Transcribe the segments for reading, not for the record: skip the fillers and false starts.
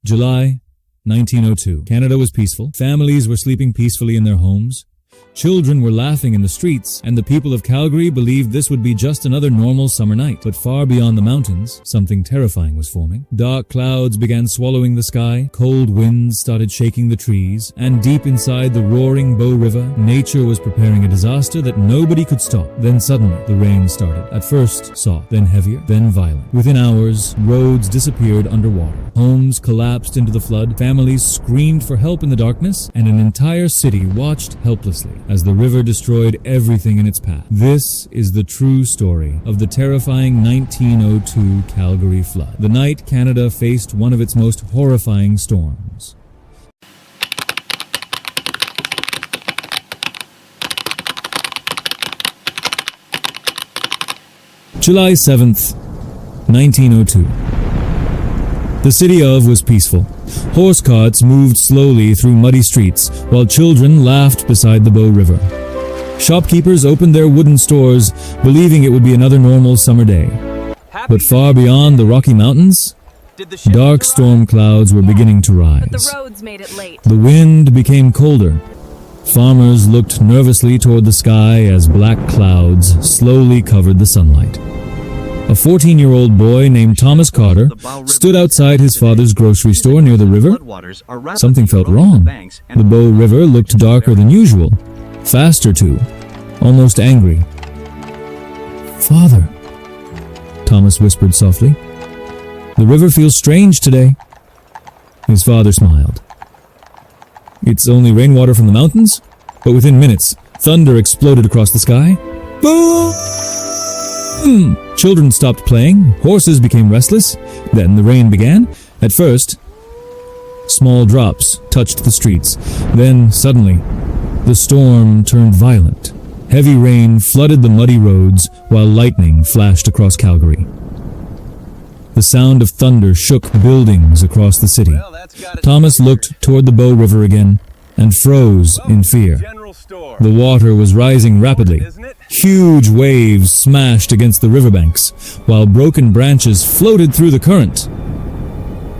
July 1902. Canada was peaceful. Families were sleeping peacefully in their homes. Children were laughing in the streets, and the people of Calgary believed this would be just another normal summer night. But far beyond the mountains, something terrifying was forming. Dark clouds began swallowing the sky, cold winds started shaking the trees, and deep inside the roaring Bow River, nature was preparing a disaster that nobody could stop. Then suddenly, the rain started. At first soft, then heavier, then violent. Within hours, roads disappeared underwater. Homes collapsed into the flood, families screamed for help in the darkness, and an entire city watched helplessly as the river destroyed everything in its path. This is the true story of the terrifying 1902 Calgary flood, the night Canada faced one of its most horrifying storms. July 7th, 1902. The city of was peaceful. Horse carts moved slowly through muddy streets, while children laughed beside the Bow River. Shopkeepers opened their wooden stores, believing it would be another normal summer day. But far beyond the Rocky Mountains, dark storm clouds were beginning to rise. But the roads made it late. The wind became colder. Farmers looked nervously toward the sky as black clouds slowly covered the sunlight. A 14-year-old boy named Thomas Carter stood outside his father's grocery store near the river. Something felt wrong. The Bow River looked darker than usual, faster too, almost angry. "Father," Thomas whispered softly, "the river feels strange today." His father smiled. "It's only rainwater from the mountains?" But within minutes, thunder exploded across the sky. Boom! Children stopped playing, horses became restless, then the rain began. At first, small drops touched the streets. Then, suddenly, the storm turned violent. Heavy rain flooded the muddy roads, while lightning flashed across Calgary. The sound of thunder shook buildings across the city. Thomas looked toward the Bow River again and froze in fear. The water was rising rapidly. Huge waves smashed against the riverbanks, while broken branches floated through the current.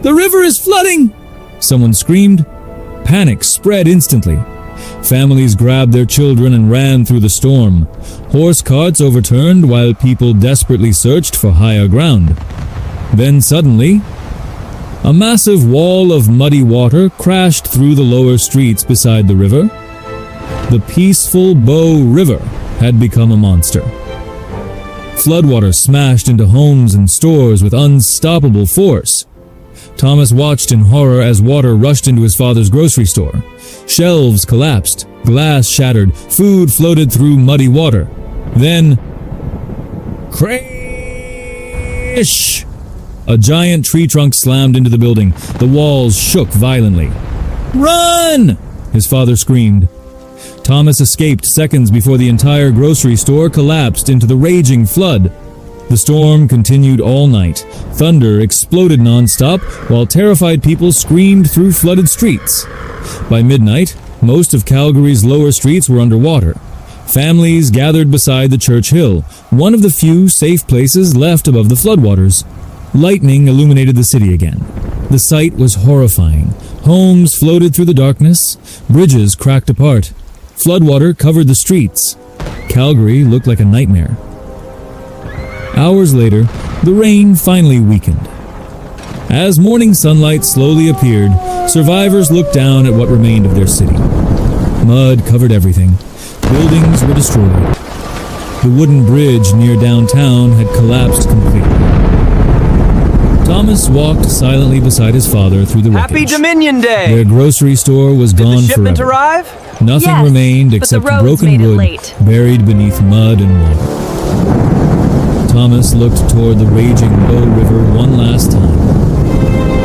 "The river is flooding!" someone screamed. Panic spread instantly. Families grabbed their children and ran through the storm. Horse carts overturned while people desperately searched for higher ground. Then suddenly, a massive wall of muddy water crashed through the lower streets beside the river. The peaceful Bow River had become a monster. Floodwater smashed into homes and stores with unstoppable force. Thomas watched in horror as water rushed into his father's grocery store. Shelves collapsed, glass shattered, food floated through muddy water. Then, crash! A giant tree trunk slammed into the building. The walls shook violently. "Run!" his father screamed. Thomas escaped seconds before the entire grocery store collapsed into the raging flood. The storm continued all night. Thunder exploded nonstop, while terrified people screamed through flooded streets. By midnight, most of Calgary's lower streets were underwater. Families gathered beside the Church Hill, one of the few safe places left above the floodwaters. Lightning illuminated the city again. The sight was horrifying. Homes floated through the darkness. Bridges cracked apart. Floodwater covered the streets. Calgary looked like a nightmare. Hours later, the rain finally weakened. As morning sunlight slowly appeared, survivors looked down at what remained of their city. Mud covered everything. Buildings were destroyed. The wooden bridge near downtown had collapsed completely. Thomas walked silently beside his father through the wreckage. Happy Dominion Day! Their grocery store was gone Did the shipment forever. arrive? Nothing Yes, remained but the except roads broken made it wood late. buried beneath mud and water. Thomas looked toward the raging Bow River one last time,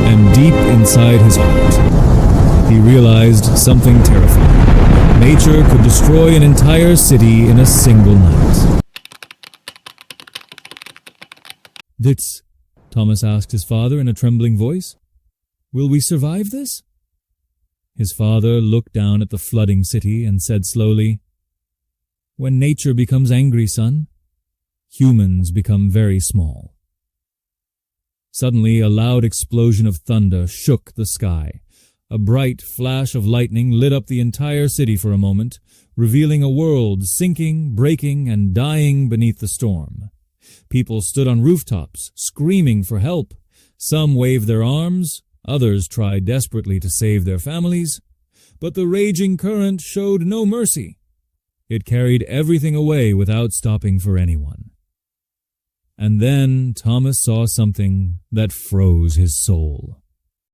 and deep inside his heart, he realized something terrifying. Nature could destroy an entire city in a single night. "Ditz," Thomas asked his father in a trembling voice, "will we survive this?" His father looked down at the flooding city and said slowly, "When nature becomes angry, son, humans become very small." Suddenly, a loud explosion of thunder shook the sky. A bright flash of lightning lit up the entire city for a moment, revealing a world sinking, breaking, and dying beneath the storm. People stood on rooftops, screaming for help. Some waved their arms, others tried desperately to save their families. But the raging current showed no mercy. It carried everything away without stopping for anyone. And then Thomas saw something that froze his soul.